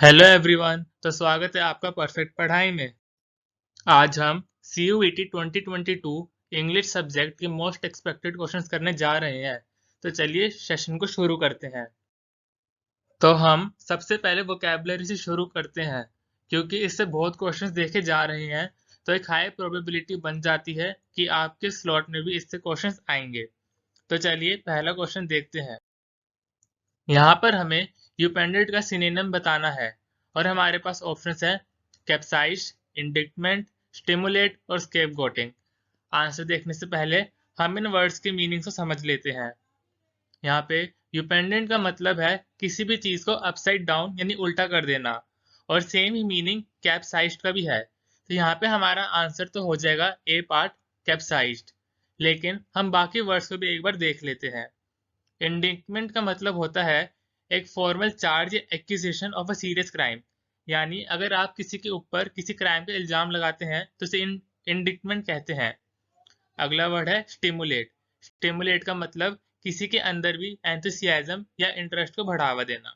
Hello everyone. तो स्वागत है आपका परफेक्ट पढ़ाई में। आज हम CUET 2022 इंग्लिश सब्जेक्ट के मोस्ट एक्सपेक्टेड क्वेश्चंस करने जा रहे हैं। तो चलिए सेशन को शुरू करते हैं। तो हम सबसे पहले वोकैबुलरी से शुरू करते हैं, क्योंकि इससे बहुत क्वेश्चंस देखे जा रहे हैं। तो एक हाई प्रोबेबिलिटी बन जाती है कि आपके स्लॉट में भी इससे क्वेश्चंस आएंगे। तो चलिए पहला क्वेश्चन देखते हैं। यहाँ पर हमें यूपेंडेंट का सिनोनिम बताना है और हमारे पास ऑप्शंस है कैप्साइज, इंडिक्टमेंट, स्टिमुलेट और स्केपगोटिंग। आंसर देखने से पहले हम इन वर्ड्स के मीनिंग को समझ लेते हैं। यहाँ पे यूपेंडेंट का मतलब है किसी भी चीज को अपसाइड डाउन यानी उल्टा कर देना, और सेम ही मीनिंग कैप्साइज्ड का भी है। तो यहाँ पे हमारा आंसर तो हो जाएगा ए पार्ट, कैप्साइज्ड। लेकिन हम बाकी वर्ड्स को भी एक बार देख लेते हैं। इंडिक्टमेंट का मतलब होता है एक फॉर्मल चार्ज या accusation of a serious crime, यानी अगर आप किसी के ऊपर किसी क्राइम का इल्जाम लगाते हैं तो इसे इंडिक्टमेंट कहते हैं। अगला वर्ड है स्टिमुलेट। स्टिमुलेट का मतलब किसी के अंदर भी एंथुसियाज्म या इंटरेस्ट को बढ़ावा देना।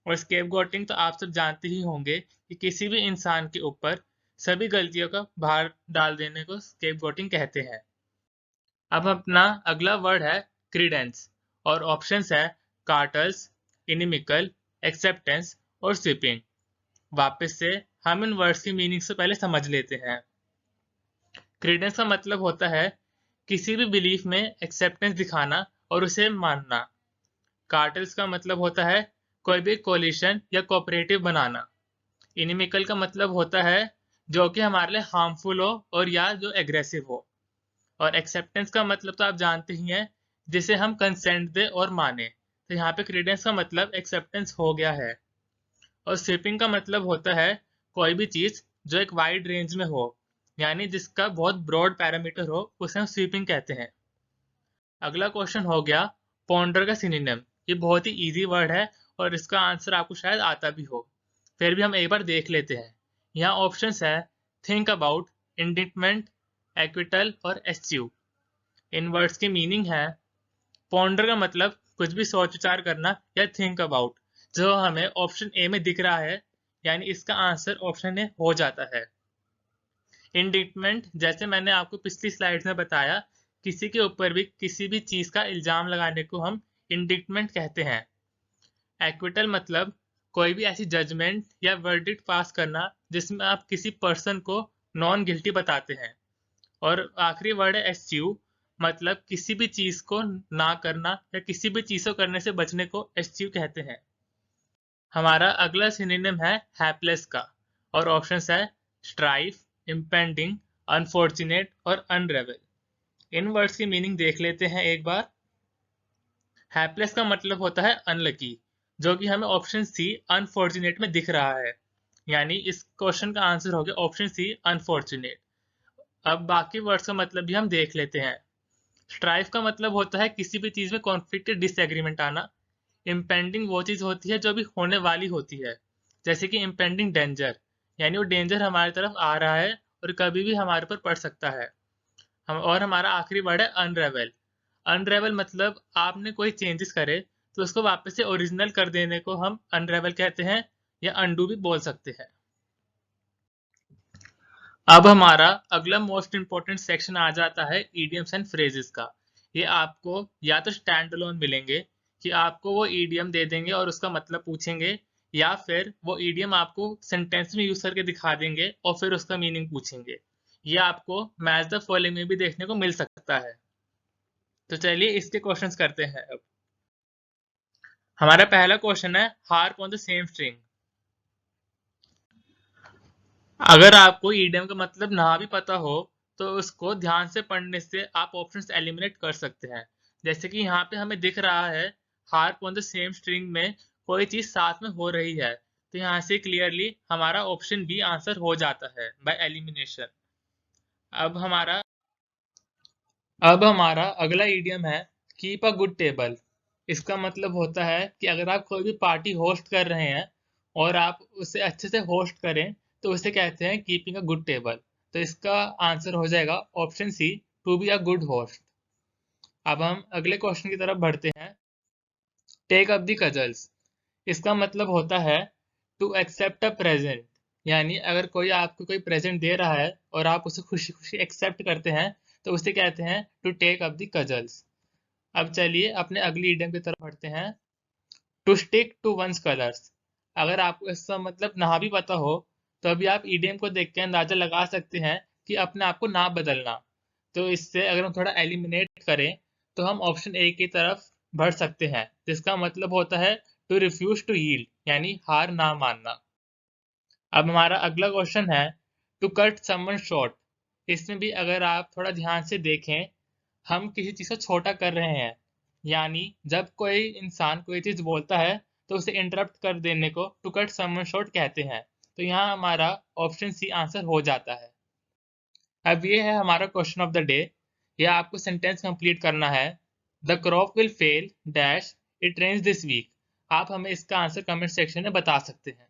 और स्केपगोटिंग तो आप सब जानते ही होंगे कि किसी भी इंसान के ऊपर सभी गलतियों का भार डाल देने को स्केपगोटिंग कहते हैं। अब अपना अगला वर्ड है क्रीडेंस, और ऑप्शंस है कार्टल्स, इनिमिकल, एक्सेप्टेंस और स्वीपिंग। वापस से हम इन वर्ड्स की मीनिंग से पहले समझ लेते हैं। क्रीडेंस का मतलब होता है किसी भी बिलीफ में एक्सेप्टेंस दिखाना और उसे मानना। कार्टल्स का मतलब होता है कोई भी कोलिशन या कोऑपरेटिव बनाना। इनिमिकल का मतलब होता है जो कि हमारे लिए हार्मफुल हो और या जो एग्रेसिव हो। और एक्सेप्टेंस का मतलब तो आप जानते ही हैं, जिसे हम कंसेंट दे और माने। तो यहाँ पे क्रीडेंस का मतलब एक्सेप्टेंस हो गया है। और स्वीपिंग का मतलब होता है कोई भी चीज जो एक वाइड रेंज में हो, यानी जिसका बहुत ब्रॉड पैरामीटर हो, उसे हम स्वीपिंग कहते हैं। अगला क्वेश्चन हो गया पॉन्डर का सिनोनिम। ये बहुत ही इजी वर्ड है और इसका आंसर आपको शायद आता भी हो, फिर भी हम एक बार देख लेते हैं। यहाँ ऑप्शंस है थिंक अबाउट, इंडिक्टमेंट, एक्विटल और एस्च्यू। इन वर्ड्स की मीनिंग है पॉन्डर का मतलब कुछ भी सोच विचार करना या थिंक अबाउट, जो हमें ऑप्शन ए में दिख रहा है, यानी इसका आंसर ऑप्शन ए हो जाता है। इंडिक्टमेंट, जैसे मैंने आपको पिछली स्लाइड में बताया, किसी के ऊपर भी किसी भी चीज का इल्जाम लगाने को हम इंडिक्टमेंट कहते हैं। एक्विटल मतलब कोई भी ऐसी जजमेंट या वर्डिक्ट पास करना जिसमें आप किसी पर्सन को नॉन गिल्टी बताते हैं। और आखिरी वर्ड है एस्च्यू, मतलब किसी भी चीज को ना करना या किसी भी चीज को करने से बचने को एस्च्यू कहते हैं। हमारा अगला सिनोनिम है हैपलेस का, और ऑप्शंस है स्ट्राइफ, इम्पेंडिंग, अनफॉर्चुनेट और अनरेवल। इन वर्ड्स की मीनिंग देख लेते हैं एक बार। हैपलेस का मतलब होता है अनलकी, जो कि हमें ऑप्शन सी अनफॉर्चुनेट में दिख रहा है, यानी इस क्वेश्चन का आंसर हो गया ऑप्शन सी अनफॉर्चुनेट। अब बाकी वर्ड्स का मतलब भी हम देख लेते हैं। स्ट्राइफ का मतलब होता है किसी भी चीज में कॉन्फ्लिक्ट डिसएग्रीमेंट आना। इम्पेंडिंग वो चीज होती है जो अभी होने वाली होती है, जैसे कि इम्पेंडिंग डेंजर, यानी वो डेंजर हमारी तरफ आ रहा है और कभी भी हमारे पर पड़ सकता है। हम और हमारा आखिरी वर्ड है अनरेवल। अनरेवल मतलब आपने कोई चेंजेस करे तो उसको वापस से ओरिजिनल कर देने को हम अनरेवल कहते हैं, या अनडू भी बोल सकते हैं। अब हमारा अगला मोस्ट इंपॉर्टेंट सेक्शन आ जाता है ईडियम्स एंड फ्रेजेस का। ये आपको या तो स्टैंड अलोन मिलेंगे कि आपको वो ईडियम दे देंगे और उसका मतलब पूछेंगे, या फिर वो ईडियम आपको सेंटेंस में यूज करके दिखा देंगे और फिर उसका मीनिंग पूछेंगे। ये आपको मैच द फॉलोइंग में भी देखने को मिल सकता है। तो चलिए इसके क्वेश्चंस करते हैं अब। हमारा पहला क्वेश्चन है harp on the same string. अगर आपको ईडियम का मतलब ना भी पता हो तो उसको ध्यान से पढ़ने से आप ऑप्शंस एलिमिनेट कर सकते हैं। जैसे कि यहाँ पे हमें दिख रहा है harp on the same string में कोई चीज साथ में हो रही है, तो यहाँ से क्लियरली हमारा ऑप्शन बी आंसर हो जाता है बाय एलिमिनेशन। अब हमारा अब हमारा अगला ईडियम है कीप अ गुड टेबल। इसका मतलब होता है कि अगर आप कोई भी पार्टी होस्ट कर रहे हैं और आप उसे अच्छे से होस्ट करें तो उसे कहते हैं कीपिंग अ गुड टेबल। तो इसका आंसर हो जाएगा option C, to be a good host. अब हम अगले क्वेश्चन की तरफ बढ़ते हैं। Take up the cudgels. इसका मतलब होता है टू एक्सेप्ट अ प्रेजेंट, यानी अगर कोई आपको कोई प्रेजेंट दे रहा है और आप उसे खुशी खुशी एक्सेप्ट करते हैं तो उसे कहते हैं to take up the cudgels. अब चलिए अपने अगली इडियम की तरफ बढ़ते हैं। To stick to one's colours, अगर आपको इसका मतलब ना भी पता हो तो अभी आप ईडीएम को देख के अंदाजा लगा सकते हैं कि अपने आप को ना बदलना। तो इससे अगर हम थोड़ा एलिमिनेट करें तो हम ऑप्शन ए की तरफ बढ़ सकते हैं, जिसका मतलब होता है टू रिफ्यूज टू यील्ड, यानी हार ना मानना। अब हमारा अगला क्वेश्चन है टू कट समवन शॉर्ट। इसमें भी अगर आप थोड़ा ध्यान से देखें, हम किसी चीज़ को छोटा कर रहे हैं, यानी जब कोई इंसान कोई चीज़ बोलता है तो उसे इंटरप्ट कर देने को टू कट समवन शॉर्ट कहते हैं। तो यहाँ हमारा ऑप्शन सी आंसर हो जाता है। अब ये है हमारा क्वेश्चन ऑफ द डे। यह आपको सेंटेंस कंप्लीट करना है। The crop will fail dash it rains this week. आप हमें इसका आंसर कमेंट सेक्शन में बता सकते हैं।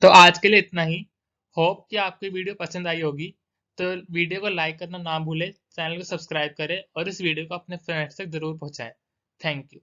तो आज के लिए इतना ही। होप कि आपको वीडियो पसंद आई होगी। तो वीडियो को लाइक करना ना भूलें, चैनल को सब्सक्राइब करें और इस वीडियो को अपने फ्रेंड्स तक जरूर पहुंचाएं। Thank you.